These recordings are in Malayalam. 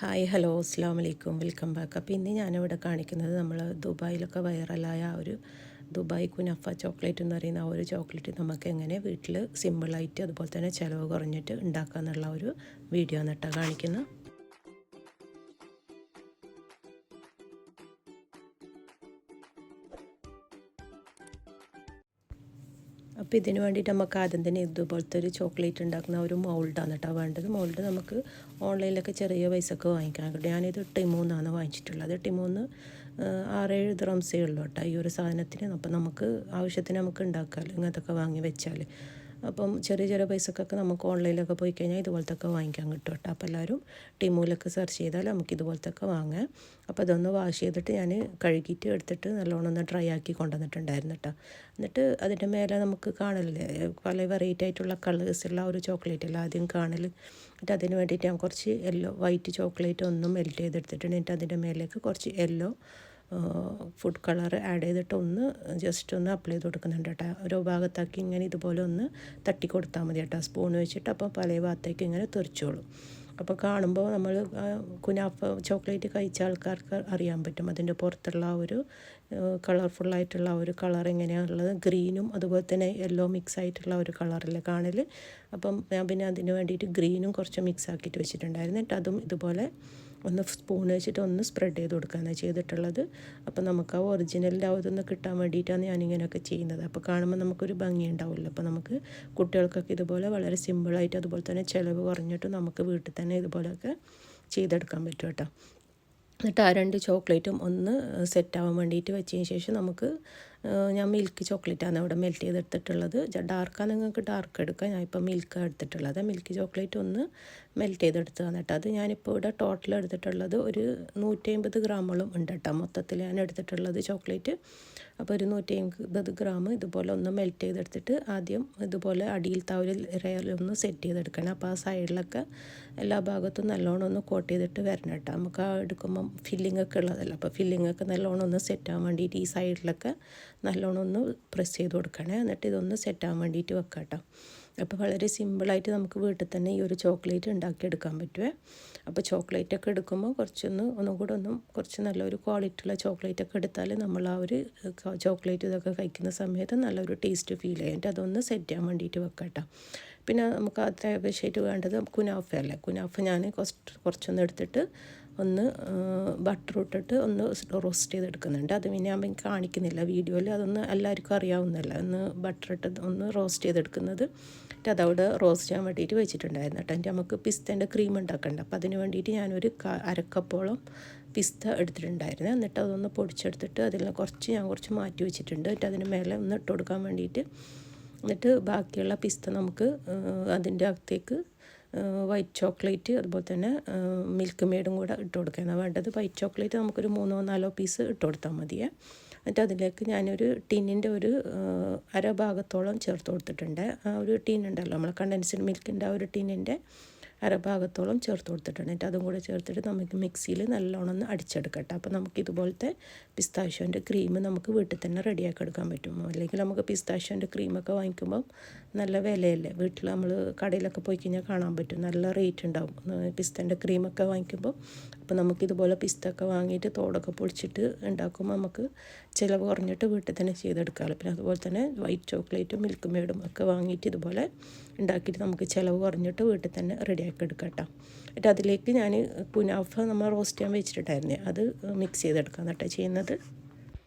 ഹായ് ഹലോ അസ്സാം വലൈക്കും വെൽക്കം ബാക്ക്. അപ്പോൾ ഇന്ന് ഞാനിവിടെ കാണിക്കുന്നത് നമ്മൾ ദുബായിലൊക്കെ വൈറലായ ആ ഒരു ദുബായ് കുനഫ ചോക്ലേറ്റ് എന്ന് പറയുന്ന ആ ഒരു ചോക്ലേറ്റ് നമുക്ക് എങ്ങനെ വീട്ടിൽ സിമ്പിളായിട്ട് അതുപോലെ തന്നെ ചിലവ് കുറഞ്ഞിട്ട് ഉണ്ടാക്കാമെന്നുള്ള ഒരു വീഡിയോ എന്നിട്ടാണ് കാണിക്കുന്നത്. അപ്പോൾ ഇതിന് വേണ്ടിയിട്ട് നമുക്ക് ആദ്യം തന്നെ ഇതുപോലത്തെ ഒരു ചോക്ലേറ്റ് ഉണ്ടാക്കുന്ന ഒരു മൗൾഡാണ് കേട്ടോ വേണ്ടത്. മൗൾഡ് നമുക്ക് ഓൺലൈനിലൊക്കെ ചെറിയ പൈസക്ക് വാങ്ങിക്കാൻ കിട്ടും. ഞാനിത് ടിമൂന്നാണ് വാങ്ങിച്ചിട്ടുള്ളത്. ടിമൂന്ന് 6-7 ദിറംസേ ഉള്ളൂ കേട്ടോ ഈ ഒരു സാധനത്തിന്. അപ്പോൾ നമുക്ക് ആവശ്യത്തിന് നമുക്ക് ഉണ്ടാക്കാമല്ലോ ഇങ്ങനത്തൊക്കെ വാങ്ങി വെച്ചാൽ. അപ്പം ചെറിയ ചെറിയ പൈസക്കൊക്കെ നമുക്ക് ഓൺലൈനിലൊക്കെ പോയി കഴിഞ്ഞാൽ ഇതുപോലത്തൊക്കെ വാങ്ങിക്കാൻ കിട്ടും കേട്ടോ. അപ്പോൾ എല്ലാവരും ടിമൂലൊക്കെ സെർച്ച് ചെയ്താൽ നമുക്ക് ഇതുപോലത്തൊക്കെ വാങ്ങാം. അപ്പോൾ അതൊന്ന് വാഷ് ചെയ്തിട്ട് ഞാൻ കഴുകിയിട്ട് എടുത്തിട്ട് നല്ലോണം ഒന്ന് ഡ്രൈ ആക്കി കൊണ്ടുവന്നിട്ടുണ്ടായിരുന്നു കേട്ടോ. എന്നിട്ട് അതിൻ്റെ മേലെ നമുക്ക് കാണലില്ലേ പല വെറൈറ്റി ആയിട്ടുള്ള കളേഴ്സുള്ള ഒരു ചോക്ലേറ്റ് അല്ല ആദ്യം കാണൽ. എന്നിട്ട് അതിന് വേണ്ടിയിട്ട് ഞാൻ കുറച്ച് വൈറ്റ് ചോക്ലേറ്റ് ഒന്നും മെൽറ്റ് ചെയ്തെടുത്തിട്ടുണ്ട്. എന്നിട്ട് അതിൻ്റെ മേലേക്ക് കുറച്ച് ഫുഡ് കളർ ആഡ് ചെയ്തിട്ട് ജസ്റ്റ് ഒന്ന് അപ്ലൈ ചെയ്ത് കൊടുക്കുന്നുണ്ട് കേട്ടോ. ഓരോ ഭാഗത്താക്കി ഇങ്ങനെ ഇതുപോലെ ഒന്ന് തട്ടി കൊടുത്താൽ മതി കേട്ടോ സ്പൂൺ വെച്ചിട്ട്. അപ്പോൾ പല ഭാഗത്തേക്ക് ഇങ്ങനെ തെറിച്ചോളും. അപ്പോൾ കാണുമ്പോൾ നമ്മൾ കുനാഫ ചോക്ലേറ്റ് കഴിച്ച ആൾക്കാർക്ക് അറിയാൻ പറ്റും അതിൻ്റെ പുറത്തുള്ള ആ ഒരു കളർഫുള്ളായിട്ടുള്ള ഒരു കളർ എങ്ങനെയാണുള്ളത്. ഗ്രീനും അതുപോലെ തന്നെ യെല്ലോ മിക്സ് ആയിട്ടുള്ള ഒരു കളറിലെ കാണൽ. അപ്പം ഞാൻ പിന്നെ അതിന് വേണ്ടിയിട്ട് ഗ്രീനും കുറച്ച് മിക്സ് ആക്കിയിട്ട് വെച്ചിട്ടുണ്ടായിരുന്നു. എന്നിട്ട് അതും ഇതുപോലെ ഒന്ന് സ്പൂൺ വെച്ചിട്ട് ഒന്ന് സ്പ്രെഡ് ചെയ്ത് കൊടുക്കുകയാണ് ചെയ്തിട്ടുള്ളത്. അപ്പോൾ നമുക്ക് ആ ഒറിജിനലിൻ്റെ ആ ഇതൊന്ന് കിട്ടാൻ വേണ്ടിയിട്ടാണ് ഞാനിങ്ങനെയൊക്കെ ചെയ്യുന്നത്. അപ്പോൾ കാണുമ്പോൾ നമുക്കൊരു ഭംഗി ഉണ്ടാവില്ല. അപ്പോൾ നമുക്ക് കുട്ടികൾക്കൊക്കെ ഇതുപോലെ വളരെ സിമ്പിളായിട്ട് അതുപോലെ തന്നെ ചിലവ് കുറഞ്ഞിട്ട് നമുക്ക് വീട്ടിൽ തന്നെ ഇതുപോലെയൊക്കെ ചെയ്തെടുക്കാൻ പറ്റും കേട്ടോ. എന്നിട്ട് ആ 2 ചോക്ലേറ്റും ഒന്ന് സെറ്റാവാൻ വേണ്ടിയിട്ട് വെച്ചതിന് ശേഷം നമുക്ക് ഞാൻ മിൽക്ക് ചോക്ലേറ്റാണ് ഇവിടെ മെൽറ്റ് ചെയ്തെടുത്തിട്ടുള്ളത്. ഡാർക്കാണ് നിങ്ങൾക്ക് ഡാർക്ക് എടുക്കാം. ഞാനിപ്പോൾ മിൽക്കാണ് എടുത്തിട്ടുള്ളത്. മിൽക്ക് ചോക്ലേറ്റ് ഒന്ന് മെൽറ്റ് ചെയ്തെടുത്തതാണ് കേട്ടോ. അത് ഞാനിപ്പോൾ ഇവിടെ ടോട്ടൽ എടുത്തിട്ടുള്ളത് ഒരു 150 ഗ്രാമോളം ഉണ്ട് കേട്ടോ മൊത്തത്തിൽ ഞാൻ എടുത്തിട്ടുള്ളത് ചോക്ലേറ്റ്. അപ്പോൾ ഒരു 150 ഗ്രാം ഇതുപോലെ ഒന്ന് മെൽറ്റ് ചെയ്തെടുത്തിട്ട് ആദ്യം ഇതുപോലെ അടിയിലത്തെ ഒരു റെയലൊന്ന് സെറ്റ് ചെയ്തെടുക്കണം. അപ്പോൾ ആ സൈഡിലൊക്കെ എല്ലാ ഭാഗത്തും നല്ലോണം ഒന്ന് കോട്ട് ചെയ്തിട്ട് വരണം കേട്ടോ. നമുക്ക് ആ എടുക്കുമ്പം ഫില്ലിംഗ് ഒക്കെ ഉള്ളതല്ല. അപ്പോൾ ഫില്ലിംഗ് ഒക്കെ നല്ലോണം ഒന്ന് സെറ്റാകാൻ വേണ്ടിയിട്ട് ഈ സൈഡിലൊക്കെ നല്ലോണം ഒന്ന് പ്രസ് ചെയ്ത് കൊടുക്കണേ. എന്നിട്ട് ഇതൊന്ന് സെറ്റാകാൻ വേണ്ടിയിട്ട് വെക്കാം കേട്ടോ. അപ്പോൾ വളരെ സിമ്പിളായിട്ട് നമുക്ക് വീട്ടിൽ തന്നെ ഈ ഒരു ചോക്ലേറ്റ് ഉണ്ടാക്കിയെടുക്കാൻ പറ്റുമേ. അപ്പോൾ ചോക്ലേറ്റൊക്കെ എടുക്കുമ്പോൾ കുറച്ച് നല്ലൊരു ക്വാളിറ്റിയുള്ള ചോക്ലേറ്റൊക്കെ എടുത്താൽ നമ്മൾ ആ ഒരു ചോക്ലേറ്റ് ഇതൊക്കെ കഴിക്കുന്ന സമയത്ത് നല്ലൊരു ടേസ്റ്റ് ഫീൽ ചെയ്യാൻ അതൊന്ന് സെറ്റ് ചെയ്യാൻ വേണ്ടിയിട്ട് വെക്കാം കേട്ടോ. പിന്നെ നമുക്ക് അത്യാവശ്യമായിട്ട് വേണ്ടത് കുനാഫ അല്ലേ. കുനാഫ ഞാൻ കുറച്ചൊന്ന് എടുത്തിട്ട് ഒന്ന് ബട്ടർ ഇട്ടിട്ട് ഒന്ന് റോസ്റ്റ് ചെയ്തെടുക്കുന്നുണ്ട്. അത് പിന്നെ ഞാൻ കാണിക്കുന്നില്ല വീഡിയോയിൽ. അതൊന്ന് എല്ലാവർക്കും അറിയാവുന്നതല്ല. ബട്ടർ ഇട്ട് ഒന്ന് റോസ്റ്റ് ചെയ്തെടുക്കുന്നത്. അതവിടെ റോസ്റ്റ് ചെയ്യാൻ വേണ്ടിയിട്ട് വെച്ചിട്ടുണ്ടായിരുന്നു കേട്ടോ. എന്നിട്ട് നമുക്ക് പിസ്തേൻ്റെ ക്രീം ഉണ്ടാക്കണ്ട. അപ്പോൾ അതിന് വേണ്ടിയിട്ട് ഞാനൊരു അരക്കപ്പോളം പിസ്ത എടുത്തിട്ടുണ്ടായിരുന്നു. എന്നിട്ട് അതൊന്ന് പൊടിച്ചെടുത്തിട്ട് അതിൽ കുറച്ച് മാറ്റി വെച്ചിട്ടുണ്ട്. എന്നിട്ട് അതിന് മേലെ ഒന്ന് ഇട്ട് കൊടുക്കാൻ വേണ്ടിയിട്ട്. എന്നിട്ട് ബാക്കിയുള്ള പിസ്ത നമുക്ക് അതിൻ്റെ അകത്തേക്ക് വൈറ്റ് ചോക്ലേറ്റ് അതുപോലെ തന്നെ മിൽക്ക് മെയ്ഡും കൂടെ ഇട്ട് കൊടുക്കുകയാണ് വേണ്ടത്. വൈറ്റ് ചോക്ലേറ്റ് നമുക്കൊരു 3-4 പീസ് ഇട്ട് കൊടുത്താൽ മതിയേ. എന്നിട്ട് അതിലേക്ക് ഞാനൊരു ടിന്നിൻ്റെ ഒരു അര ഭാഗത്തോളം ചേർത്ത് കൊടുത്തിട്ടുണ്ട്. ആ ഒരു ടിൻ ഉണ്ടല്ലോ നമ്മൾ കണ്ടൻസ്ഡ് മിൽക്കിൻ്റെ ആ ഒരു ടിന്നിൻ്റെ അരഭാഗത്തോളം ചേർത്ത് കൊടുത്തിട്ടുണ്ട്. എന്നിട്ട് അതും കൂടെ ചേർത്തിട്ട് നമുക്ക് മിക്സിയിൽ നല്ലോണം ഒന്ന് അടിച്ചെടുക്കട്ടെ. അപ്പോൾ നമുക്ക് ഇതുപോലത്തെ പിസ്താഷ്യോൻ്റെ ക്രീം നമുക്ക് വീട്ടിൽ തന്നെ റെഡിയാക്കി എടുക്കാൻ പറ്റും. അല്ലെങ്കിൽ നമുക്ക് പിസ്താഷ്യോൻ്റെ ക്രീമൊക്കെ വാങ്ങിക്കുമ്പം നല്ല വിലയല്ലേ. വീട്ടിൽ നമ്മൾ കടയിലൊക്കെ പോയി കഴിഞ്ഞാൽ കാണാൻ പറ്റും നല്ല റേറ്റ് ഉണ്ടാവും പിസ്തേൻ്റെ ക്രീമൊക്കെ വാങ്ങിക്കുമ്പോൾ. അപ്പോൾ നമുക്കിതുപോലെ പിസ്തൊക്കെ വാങ്ങിയിട്ട് തോടൊക്കെ പൊടിച്ചിട്ട് ഉണ്ടാക്കുമ്പോൾ നമുക്ക് ചിലവ് കുറഞ്ഞിട്ട് വീട്ടിൽ തന്നെ ചെയ്തെടുക്കാമല്ലോ. പിന്നെ അതുപോലെ തന്നെ വൈറ്റ് ചോക്ലേറ്റും മിൽക്ക് മെയ്ഡും ഒക്കെ വാങ്ങിയിട്ട് ഇതുപോലെ ഉണ്ടാക്കിയിട്ട് നമുക്ക് ചിലവ് കുറഞ്ഞിട്ട് വീട്ടിൽ തന്നെ റെഡിയാക്കി എടുക്കാം കേട്ടോ. എന്നിട്ട് അതിലേക്ക് ഞാൻ കുനാഫ നമ്മൾ റോസ്റ്റ് ചെയ്യാൻ വെച്ചിട്ടുണ്ടായിരുന്നേ അത് മിക്സ് ചെയ്തെടുക്കാം കേട്ടോ ചെയ്യുന്നത്.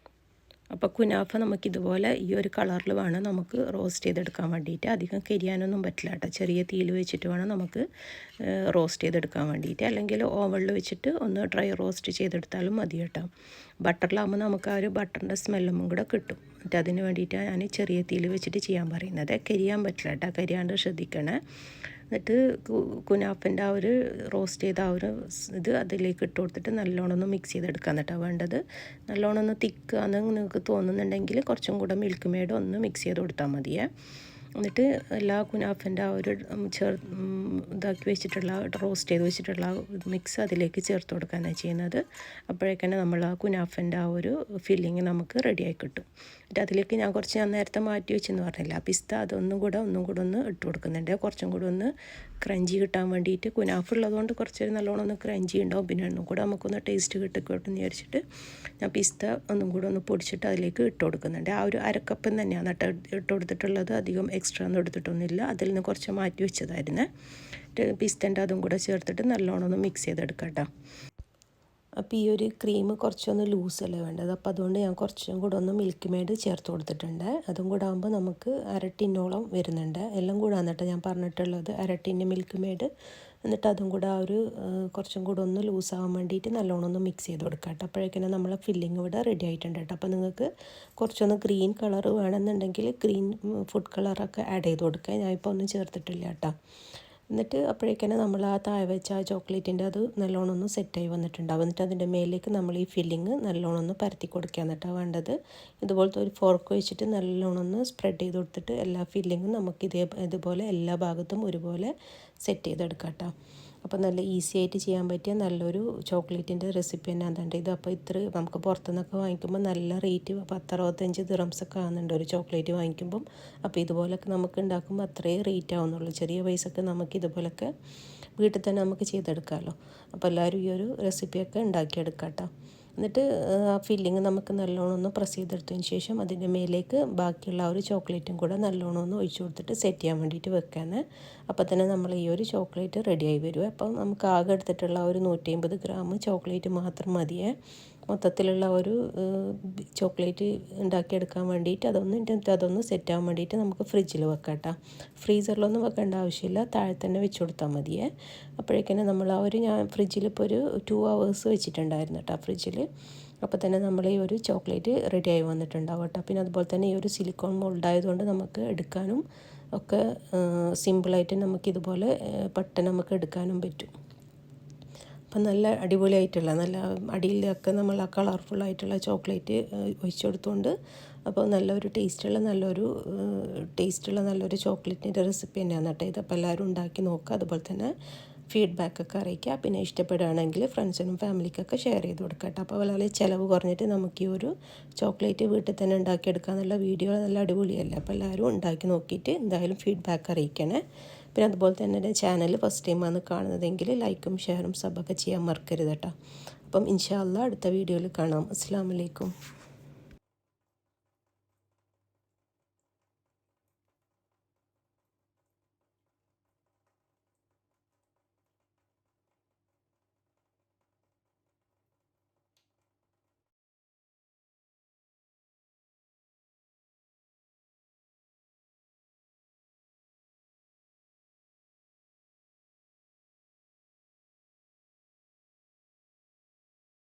അപ്പോൾ കുനാഫ നമുക്കിതുപോലെ ഈ ഒരു കളറിൽ വേണം നമുക്ക് റോസ്റ്റ് ചെയ്തെടുക്കാൻ വേണ്ടിയിട്ട്. അധികം കരിയാനൊന്നും പറ്റില്ല കേട്ടോ. ചെറിയ തീയിൽ വെച്ചിട്ട് വേണം നമുക്ക് റോസ്റ്റ് ചെയ്തെടുക്കാൻ വേണ്ടിയിട്ട്. അല്ലെങ്കിൽ ഓവനിൽ വെച്ചിട്ട് ഒന്ന് ഡ്രൈ റോസ്റ്റ് ചെയ്തെടുത്താലും മതി കേട്ടോ. ബട്ടറിലാകുമ്പോൾ നമുക്ക് ആ ഒരു ബട്ടറിൻ്റെ സ്മെല്ലും കൂടെ കിട്ടും. എന്നിട്ട് അതിന് വേണ്ടിയിട്ടാണ് ഞാൻ ചെറിയ തീയിൽ വെച്ചിട്ട് ചെയ്യാൻ പറയുന്നത്. കരിയാൻ പറ്റില്ല കേട്ടോ. കരിയാണ്ട് ശ്രദ്ധിക്കണേ. എന്നിട്ട് കുനാഫൻ്റെ ആ ഒരു റോസ്റ്റ് ചെയ്ത ആ ഒരു ഇത് അതിലേക്ക് ഇട്ട് കൊടുത്തിട്ട് നല്ലോണം ഒന്ന് മിക്സ് ചെയ്തെടുക്കാൻ കേട്ടോ വേണ്ടത്. നല്ലോണം ഒന്ന് തിക്കാന്ന് നിങ്ങൾക്ക് തോന്നുന്നുണ്ടെങ്കിൽ കുറച്ചും കൂടെ മിൽക്ക് മെയ്ഡ് ഒന്ന് മിക്സ് ചെയ്ത് കൊടുത്താൽ മതിയേ. എന്നിട്ട് എല്ലാ കുനാഫൻ്റെ ആ ഒരു ഇതാക്കി വെച്ചിട്ടുള്ള റോസ്റ്റ് ചെയ്ത് വെച്ചിട്ടുള്ള മിക്സ് അതിലേക്ക് ചേർത്ത് കൊടുക്കാനാണ് ചെയ്യുന്നത്. അപ്പോഴേക്കന്നെ നമ്മൾ ആ കുനാഫൻ്റെ ആ ഒരു ഫില്ലിങ് നമുക്ക് റെഡിയായി കിട്ടും. എന്നിട്ട് അതിലേക്ക് ഞാൻ നേരത്തെ മാറ്റി വെച്ചെന്ന് പറഞ്ഞില്ല പിസ്ത അതൊന്നും കൂടെ ഒന്ന് ഇട്ട് കൊടുക്കുന്നുണ്ട്. കുറച്ചും കൂടെ ഒന്ന് ക്രഞ്ചി കിട്ടാൻ വേണ്ടിയിട്ട്. കുനാഫ് ഉള്ളതുകൊണ്ട് കുറച്ച് നല്ലോണം ഒന്ന് ക്രഞ്ചി ഉണ്ടാവും. പിന്നെ ഒന്നും കൂടെ നമുക്കൊന്ന് ടേസ്റ്റ് കിട്ടിക്കോട്ടെ എന്ന് വിചാരിച്ചിട്ട് ഞാൻ പിസ്ത ഒന്നും കൂടെ ഒന്ന് പൊടിച്ചിട്ട് അതിലേക്ക് ഇട്ട് കൊടുക്കുന്നുണ്ട്. ആ ഒരു അരക്കപ്പം തന്നെയാണ് ഇട്ട് കൊടുത്തിട്ടുള്ളത്. അധികം എക്സ്ട്രാ ഒന്നും എടുത്തിട്ടൊന്നുമില്ല. അതിൽ നിന്ന് കുറച്ച് മാറ്റി വെച്ചതായിരുന്നു. പിസ്തൻ്റെ അതും കൂടെ ചേർത്തിട്ട് നല്ലോണം ഒന്ന് മിക്സ് ചെയ്തെടുക്കാം കേട്ടോ. അപ്പോൾ ഈ ഒരു ക്രീം കുറച്ചൊന്ന് ലൂസല്ലേ വേണ്ടത്. അപ്പോൾ അതുകൊണ്ട് ഞാൻ കുറച്ചും കൂടെ ഒന്ന് മിൽക്ക് മെയ്ഡ് ചേർത്ത് കൊടുത്തിട്ടുണ്ട്. അതും കൂടെ ആകുമ്പോൾ നമുക്ക് അരട്ടിന്നോളം വരുന്നുണ്ട്. എല്ലാം കൂടെ എന്നിട്ട് ഞാൻ പറഞ്ഞിട്ടുള്ളത് അരട്ടിന് മിൽക്ക് മെയ്ഡ്. എന്നിട്ട് അതും കൂടെ ആ ഒരു കുറച്ചും കൂടെ ഒന്ന് ലൂസാകാൻ വേണ്ടിയിട്ട് നല്ലോണം ഒന്ന് മിക്സ് ചെയ്ത് കൊടുക്കാം കേട്ടോ. അപ്പോഴേക്കും നമ്മളെ ഫില്ലിങ് ഇവിടെ റെഡി ആയിട്ടുണ്ട് കേട്ടോ. അപ്പോൾ നിങ്ങൾക്ക് കുറച്ചൊന്ന് ഗ്രീൻ കളർ വേണമെന്നുണ്ടെങ്കിൽ ഗ്രീൻ ഫുഡ് കളറൊക്കെ ആഡ് ചെയ്ത് കൊടുക്കുക. ഞാനിപ്പോൾ ഒന്നും ചേർത്തിട്ടില്ല കേട്ടോ. എന്നിട്ട് അപ്പോഴേക്കന്നെ നമ്മൾ ആ താഴെ വെച്ച ആ ചോക്ലേറ്റിൻ്റെ അത് നല്ലോണം ഒന്ന് സെറ്റായി വന്നിട്ടുണ്ടാവും. എന്നിട്ട് അതിൻ്റെ മേലേക്ക് നമ്മൾ ഈ ഫില്ലിങ് നല്ലോണം ഒന്ന് പരത്തി കൊടുക്കുക എന്നിട്ടാണ് വേണ്ടത്. ഇതുപോലത്തെ ഒരു ഫോർക്ക് വെച്ചിട്ട് നല്ലോണം ഒന്ന് സ്പ്രെഡ് ചെയ്ത് കൊടുത്തിട്ട് എല്ലാ ഫില്ലിങ്ങും നമുക്ക് ഇതുപോലെ എല്ലാ ഭാഗത്തും ഒരുപോലെ സെറ്റ് ചെയ്തെടുക്കാം കേട്ടോ. അപ്പോൾ നല്ല ഈസി ആയിട്ട് ചെയ്യാൻ പറ്റിയ നല്ലൊരു ചോക്ലേറ്റിൻ്റെ റെസിപ്പി തന്നെ അതുണ്ട് ഇത്. അപ്പോൾ ഇത്ര നമുക്ക് പുറത്തുനിന്നൊക്കെ വാങ്ങിക്കുമ്പോൾ നല്ല റേറ്റ് 10-65 ദിറംസൊക്കെ ആകുന്നുണ്ട് ഒരു ചോക്ലേറ്റ് വാങ്ങിക്കുമ്പം. അപ്പോൾ ഇതുപോലൊക്കെ നമുക്ക് ഉണ്ടാക്കുമ്പോൾ അത്രയും റേറ്റ് ആവുന്നുള്ളൂ. ചെറിയ പൈസക്ക് നമുക്ക് ഇതുപോലൊക്കെ വീട്ടിൽ തന്നെ നമുക്ക് ചെയ്തെടുക്കാമല്ലോ. അപ്പോൾ എല്ലാവരും ഈ ഒരു റെസിപ്പിയൊക്കെ ഉണ്ടാക്കിയെടുക്കാം കേട്ടോ. എന്നിട്ട് ആ ഫില്ലിങ് നമുക്ക് നല്ലോണം ഒന്ന് പ്രസ് ചെയ്തെടുത്തതിന് ശേഷം അതിൻ്റെ മേലേക്ക് ബാക്കിയുള്ള ആ ഒരു ചോക്ലേറ്റും കൂടെ നല്ലോണം ഒന്ന് ഒഴിച്ചു കൊടുത്തിട്ട് സെറ്റ് ചെയ്യാൻ വേണ്ടിയിട്ട് വെക്കാന്ന്. അപ്പോൾ തന്നെ നമ്മൾ ഈ ഒരു ചോക്ലേറ്റ് റെഡിയായി വരും. അപ്പം നമുക്ക് ആകെ എടുത്തിട്ടുള്ള ഒരു 150 ഗ്രാം ചോക്ലേറ്റ് മാത്രം മതിയേ മൊത്തത്തിലുള്ള ഒരു ചോക്ലേറ്റ് ഉണ്ടാക്കിയെടുക്കാൻ വേണ്ടിയിട്ട്. അതൊന്ന് സെറ്റ് ആവാൻ വേണ്ടിയിട്ട് നമുക്ക് ഫ്രിഡ്ജിൽ വെക്കാം കേട്ടോ. ഫ്രീസറിലൊന്നും വെക്കേണ്ട ആവശ്യമില്ല, താഴെ തന്നെ വെച്ച് കൊടുത്താൽ മതിയേ. അപ്പോഴേക്കും നമ്മൾ ആ ഒരു ഞാൻ ഫ്രിഡ്ജിൽ ഇപ്പോൾ ഒരു 2 hours വെച്ചിട്ടുണ്ടായിരുന്നു കേട്ടോ ഫ്രിഡ്ജിൽ. അപ്പോൾ തന്നെ നമ്മൾ ഈ ഒരു ചോക്ലേറ്റ് റെഡിയായി വന്നിട്ടുണ്ടാവും കേട്ടോ. പിന്നെ അതുപോലെ തന്നെ ഈ ഒരു സിലിക്കോൺ മോൾഡായതുകൊണ്ട് നമുക്ക് എടുക്കാനും ഒക്കെ സിമ്പിളായിട്ട് നമുക്കിതുപോലെ പെട്ടെന്ന് നമുക്ക് എടുക്കാനും പറ്റും. അപ്പം നല്ല അടിപൊളിയായിട്ടുള്ള നല്ല അടിയിലൊക്കെ നമ്മൾ ആ കളർഫുള്ളായിട്ടുള്ള ചോക്ലേറ്റ് ഒഴിച്ചു കൊടുത്തുകൊണ്ട് അപ്പോൾ നല്ലൊരു ടേസ്റ്റുള്ള നല്ലൊരു ചോക്ലേറ്റിൻ്റെ റെസിപ്പി തന്നെയാണ് കേട്ടോ ഇത്. അപ്പോൾ എല്ലാവരും ഉണ്ടാക്കി നോക്കുക. അതുപോലെ തന്നെ ഫീഡ്ബാക്കൊക്കെ അറിയിക്കുക. പിന്നെ ഇഷ്ടപ്പെടുകയാണെങ്കിൽ ഫ്രണ്ട്സിനും ഫാമിലിക്കൊക്കെ ഷെയർ ചെയ്ത് കൊടുക്കുക കേട്ടോ. അപ്പോൾ വളരെ ചിലവ് കുറഞ്ഞിട്ട് നമുക്ക് ഈ ഒരു ചോക്ലേറ്റ് വീട്ടിൽ തന്നെ ഉണ്ടാക്കിയെടുക്കുക എന്നുള്ള വീഡിയോ നല്ല അടിപൊളിയല്ലേ. അപ്പോൾ എല്ലാവരും ഉണ്ടാക്കി നോക്കിയിട്ട് എന്തായാലും ഫീഡ്ബാക്ക് അറിയിക്കണേ. പിന്നെ അതുപോലെ തന്നെ എൻ്റെ ചാനൽ ഫസ്റ്റ് ടൈമാണ് കാണുന്നതെങ്കിൽ ലൈക്കും ഷെയറും സബൊക്കെ ചെയ്യാൻ മറക്കരുത് കേട്ടോ. അപ്പം ഇൻഷാ അല്ലാഹ് അടുത്ത വീഡിയോയിൽ കാണാം. അസ്സലാമു അലൈക്കും.